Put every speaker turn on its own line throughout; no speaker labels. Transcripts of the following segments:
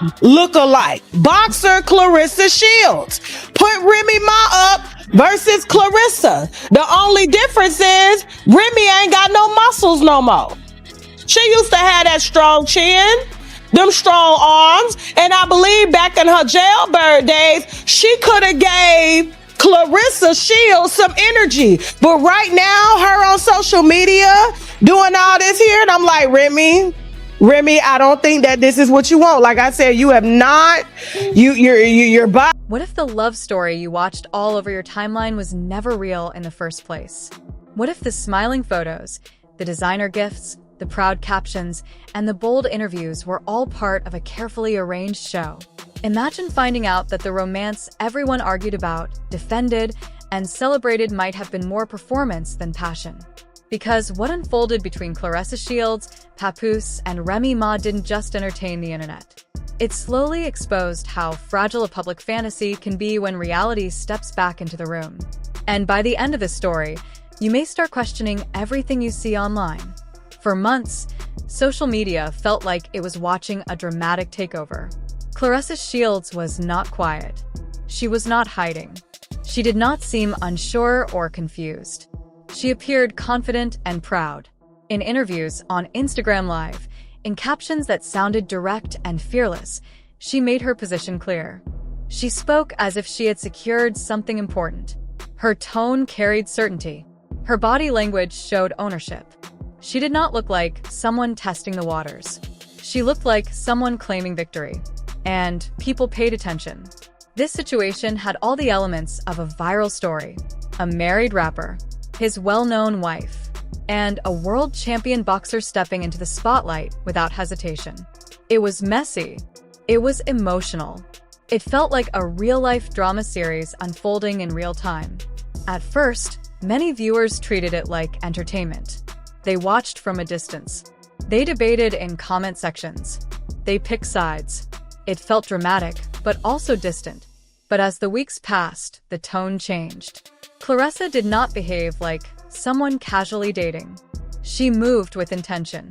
Ma look-alike. Boxer Claressa Shields. Put Remy Ma up versus Claressa. The only difference is Remy ain't got no muscles no more. She used to have that strong chin, them strong arms, and I believe back in her jailbird days, she could have gave Claressa Shields some energy. But right now, her on social media doing all this here, and I'm like, Remy, I don't think that this is what you want. Like I said, you have not, your body.
What if the love story you watched all over your timeline was never real in the first place? What if the smiling photos, the designer gifts, the proud captions, and the bold interviews were all part of a carefully arranged show? Imagine finding out that the romance everyone argued about, defended, and celebrated might have been more performance than passion. Because what unfolded between Claressa Shields, Papoose, and Remy Ma didn't just entertain the internet. It slowly exposed how fragile a public fantasy can be when reality steps back into the room. And by the end of the story, you may start questioning everything you see online. For months, social media felt like it was watching a dramatic takeover. Claressa Shields was not quiet. She was not hiding. She did not seem unsure or confused. She appeared confident and proud. In interviews, on Instagram Live, in captions that sounded direct and fearless, she made her position clear. She spoke as if she had secured something important. Her tone carried certainty. Her body language showed ownership. She did not look like someone testing the waters. She looked like someone claiming victory. And people paid attention. This situation had all the elements of a viral story. A married rapper, his well-known wife, and a world champion boxer stepping into the spotlight without hesitation. It was messy. It was emotional. It felt like a real-life drama series unfolding in real time. At first, many viewers treated it like entertainment. They watched from a distance. They debated in comment sections. They picked sides. It felt dramatic, but also distant. But as the weeks passed, the tone changed. Claressa did not behave like someone casually dating. She moved with intention.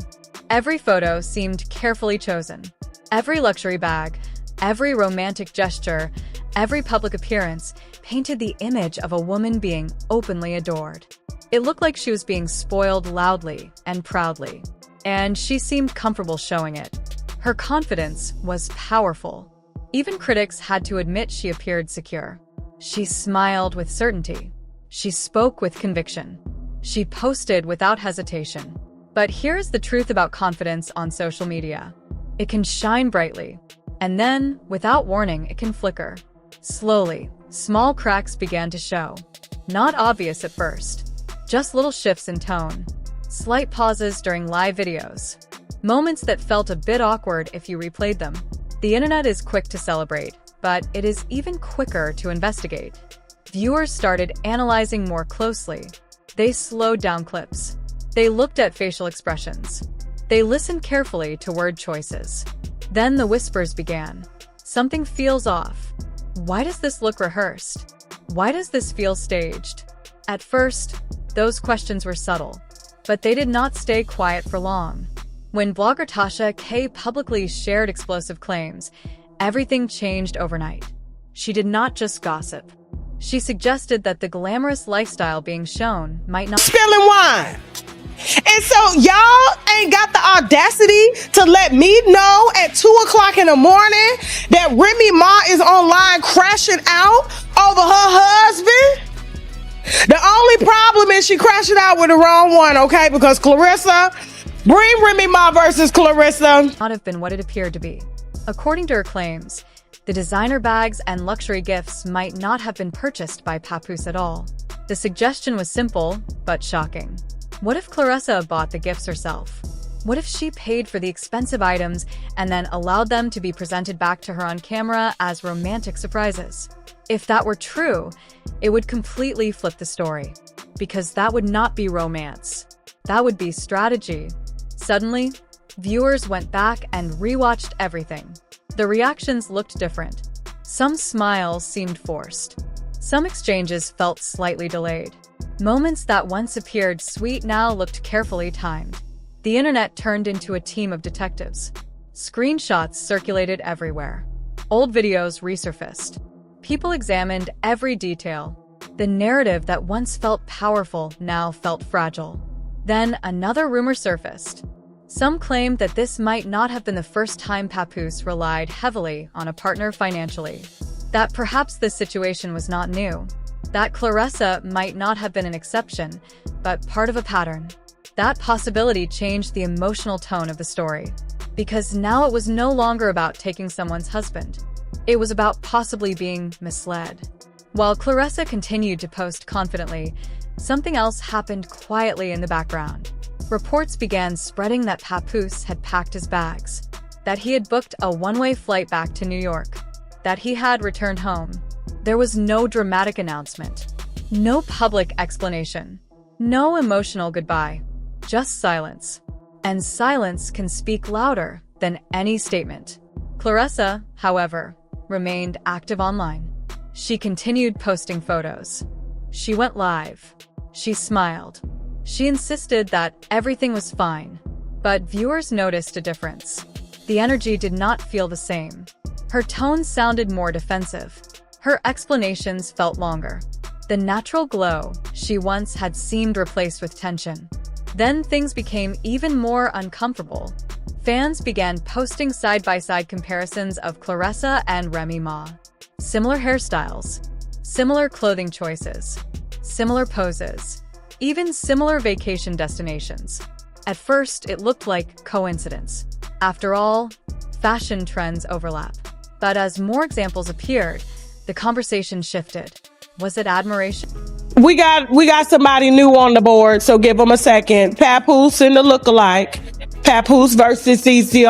Every photo seemed carefully chosen. Every luxury bag, every romantic gesture, every public appearance painted the image of a woman being openly adored. It looked like she was being spoiled loudly and proudly, and she seemed comfortable showing it. Her confidence was powerful. Even critics had to admit she appeared secure. She smiled with certainty. She spoke with conviction. She posted without hesitation. But here's the truth about confidence on social media. It can shine brightly, and then, without warning, it can flicker. Slowly, small cracks began to show. Not obvious at first. Just little shifts in tone. Slight pauses during live videos. Moments that felt a bit awkward if you replayed them. The internet is quick to celebrate, but it is even quicker to investigate. Viewers started analyzing more closely. They slowed down clips. They looked at facial expressions. They listened carefully to word choices. Then the whispers began. Something feels off. Why does this look rehearsed? Why does this feel staged? At first, those questions were subtle, but they did not stay quiet for long. When blogger Tasha publicly shared explosive claims, everything changed overnight. She did not just gossip. She suggested that the glamorous lifestyle being shown might not—
Spilling wine. And so y'all ain't got the audacity to let me know at 2 o'clock in the morning that Remy Ma is online crashing out over her husband. The only problem is she crashing out with the wrong one, okay? Because Claressa, bring Remy Ma versus Claressa.
Not have been what it appeared to be. According to her claims, the designer bags and luxury gifts might not have been purchased by Papoose at all. The suggestion was simple, but shocking. What if Claressa bought the gifts herself? What if she paid for the expensive items and then allowed them to be presented back to her on camera as romantic surprises? If that were true, it would completely flip the story. Because that would not be romance. That would be strategy. Suddenly, viewers went back and rewatched everything. The reactions looked different. Some smiles seemed forced. Some exchanges felt slightly delayed. Moments that once appeared sweet now looked carefully timed. The internet turned into a team of detectives. Screenshots circulated everywhere. Old videos resurfaced. People examined every detail. The narrative that once felt powerful now felt fragile. Then another rumor surfaced. Some claimed that this might not have been the first time Papoose relied heavily on a partner financially. That perhaps this situation was not new. That Claressa might not have been an exception, but part of a pattern. That possibility changed the emotional tone of the story. Because now it was no longer about taking someone's husband. It was about possibly being misled. While Claressa continued to post confidently, something else happened quietly in the background. Reports began spreading that Papoose had packed his bags, that he had booked a one-way flight back to New York, that he had returned home. There was no dramatic announcement, no public explanation, no emotional goodbye, just silence. And silence can speak louder than any statement. Claressa, however, remained active online. She continued posting photos. She went live. She smiled. She insisted that everything was fine. But viewers noticed a difference. The energy did not feel the same. Her tone sounded more defensive. Her explanations felt longer. The natural glow she once had seemed replaced with tension. Then things became even more uncomfortable. Fans began posting side-by-side comparisons of Claressa and Remy Ma. Similar hairstyles, similar clothing choices, similar poses, even similar vacation destinations. At first, it looked like coincidence. After all, fashion trends overlap. But as more examples appeared, the conversation shifted. Was it admiration?
We got somebody new on the board, so give them a second. Papoose and the lookalike. Papoose versus CC.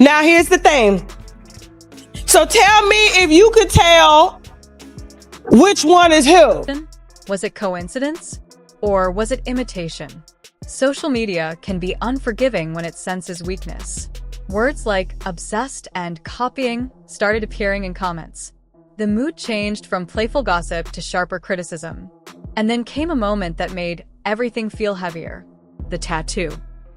Now here's the thing. So tell me if you could tell which one is who.
Was it coincidence? Or was it imitation? Social media can be unforgiving when it senses weakness. Words like obsessed and copying started appearing in comments. The mood changed from playful gossip to sharper criticism. And then came a moment that made everything feel heavier. The tattoo.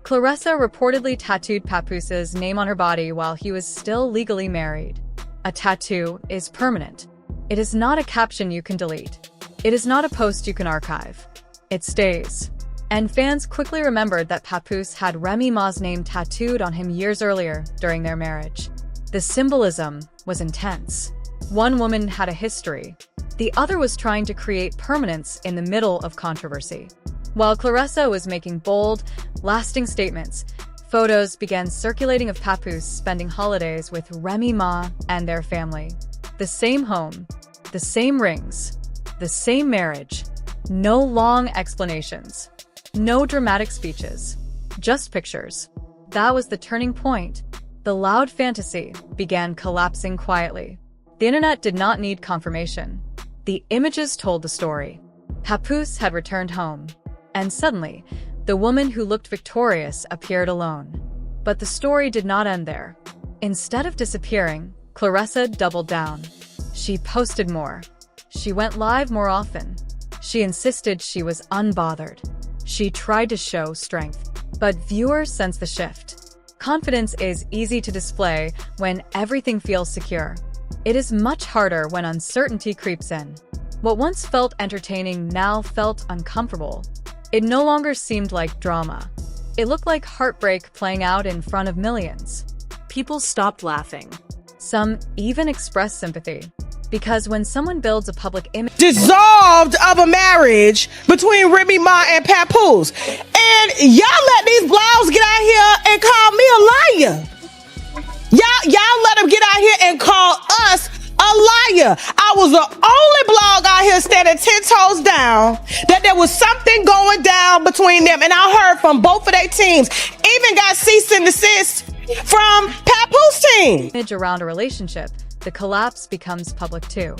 Claressa reportedly tattooed Papoose's name on her body while he was still legally married. A tattoo is permanent. It is not a caption you can delete. It is not a post you can archive. It stays. And fans quickly remembered that Papoose had Remy Ma's name tattooed on him years earlier during their marriage. The symbolism was intense. One woman had a history. The other was trying to create permanence in the middle of controversy. While Claressa was making bold, lasting statements, photos began circulating of Papoose spending holidays with Remy Ma and their family. The same home, the same rings, the same marriage. No long explanations. No dramatic speeches. Just pictures. That was the turning point. The loud fantasy began collapsing quietly. The internet did not need confirmation. The images told the story. Papoose had returned home. And suddenly, the woman who looked victorious appeared alone. But the story did not end there. Instead of disappearing, Claressa doubled down. She posted more. She went live more often. She insisted she was unbothered. She tried to show strength. But viewers sensed the shift. Confidence is easy to display when everything feels secure. It is much harder when uncertainty creeps in. What once felt entertaining now felt uncomfortable. It no longer seemed like drama. It looked like heartbreak playing out in front of millions. People stopped laughing. Some even expressed sympathy. Because when someone builds a public image
dissolved of a marriage between Remy Ma and Papoose, and y'all let these blogs get out here and call me a liar. Y'all let them get out here and call us a liar. I was the only blog out here standing 10 toes down that there was something going down between them, and I heard from both of their teams. Even got cease and desist from Papoose team.
Image around a relationship, the collapse becomes public too.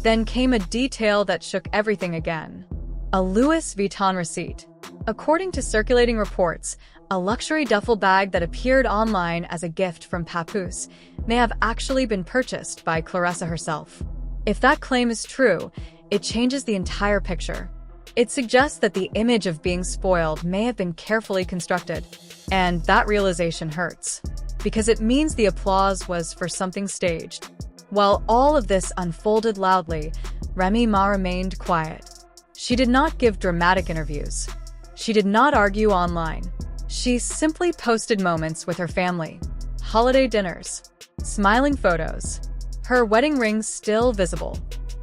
Then came a detail that shook everything again. A Louis Vuitton receipt. According to circulating reports, a luxury duffel bag that appeared online as a gift from Papoose may have actually been purchased by Claressa herself. If that claim is true, it changes the entire picture. It suggests that the image of being spoiled may have been carefully constructed, and that realization hurts. because it means the applause was for something staged. While all of this unfolded loudly, Remy Ma remained quiet. She did not give dramatic interviews. She did not argue online. She simply posted moments with her family, holiday dinners, smiling photos, her wedding ring still visible.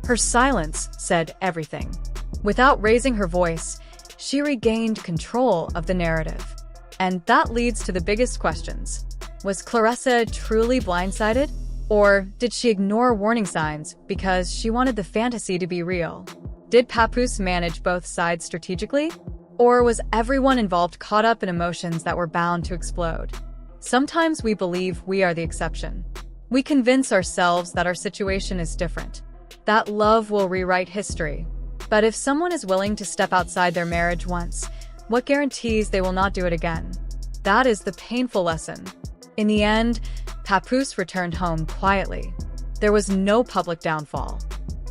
Her silence said everything. Without raising her voice, she regained control of the narrative. And that leads to the biggest questions. Was Claressa truly blindsided? Or did she ignore warning signs because she wanted the fantasy to be real? Did Papoose manage both sides strategically? Or was everyone involved caught up in emotions that were bound to explode? Sometimes we believe we are the exception. We convince ourselves that our situation is different, that love will rewrite history. But if someone is willing to step outside their marriage once, what guarantees they will not do it again? That is the painful lesson. In the end, Papoose returned home quietly. There was no public downfall,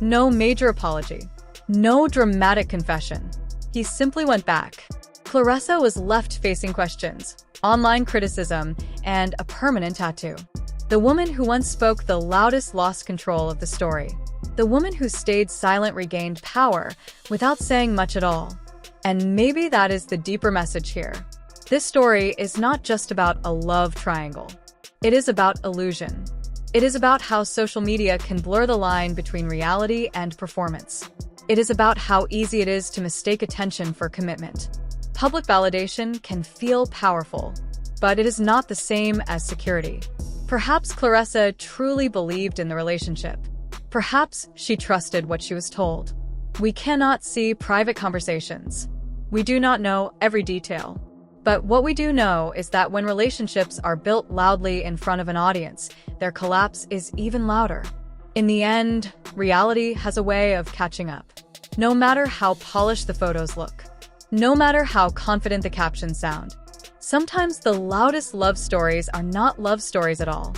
no major apology, no dramatic confession. He simply went back. Claressa was left facing questions, online criticism, and a permanent tattoo. The woman who once spoke the loudest lost control of the story. The woman who stayed silent regained power without saying much at all. And maybe that is the deeper message here. This story is not just about a love triangle. It is about illusion. It is about how social media can blur the line between reality and performance. It is about how easy it is to mistake attention for commitment. Public validation can feel powerful, but it is not the same as security. Perhaps Claressa truly believed in the relationship. Perhaps she trusted what she was told. We cannot see private conversations. We do not know every detail. But what we do know is that when relationships are built loudly in front of an audience, their collapse is even louder. In the end, reality has a way of catching up. No matter how polished the photos look, no matter how confident the captions sound, sometimes the loudest love stories are not love stories at all.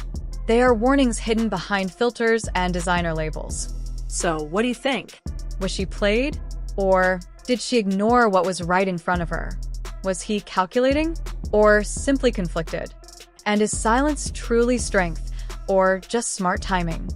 They are warnings hidden behind filters and designer labels.
So, what do you think?
Was she played? Or did she ignore what was right in front of her? Was he calculating? Or simply conflicted? And is silence truly strength, or just smart timing?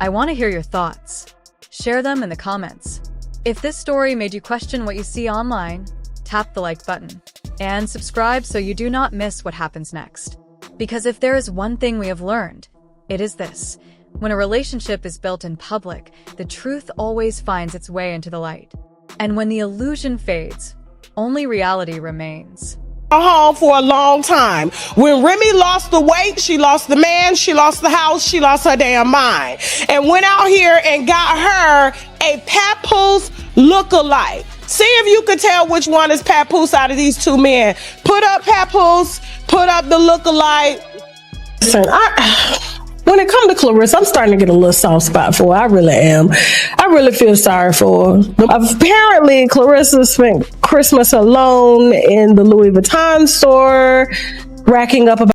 I want to hear your thoughts. Share them in the comments. If this story made you question what you see online, tap the like button. And subscribe so you do not miss what happens next. Because if there is one thing we have learned, it is this. When a relationship is built in public, the truth always finds its way into the light. And when the illusion fades, only reality remains.
Home for a long time. When Remy lost the weight, she lost the man, she lost the house, she lost her damn mind. And went out here and got her a Papoose look-alike. See if you can tell which one is Papoose out of these two men. Put up Papoose, put up the look-alike. Listen, when it comes to Claressa, I'm starting to get a little soft spot for her. I really am. I really feel sorry for her. Apparently, Claressa spent Christmas alone in the Louis Vuitton store, racking up about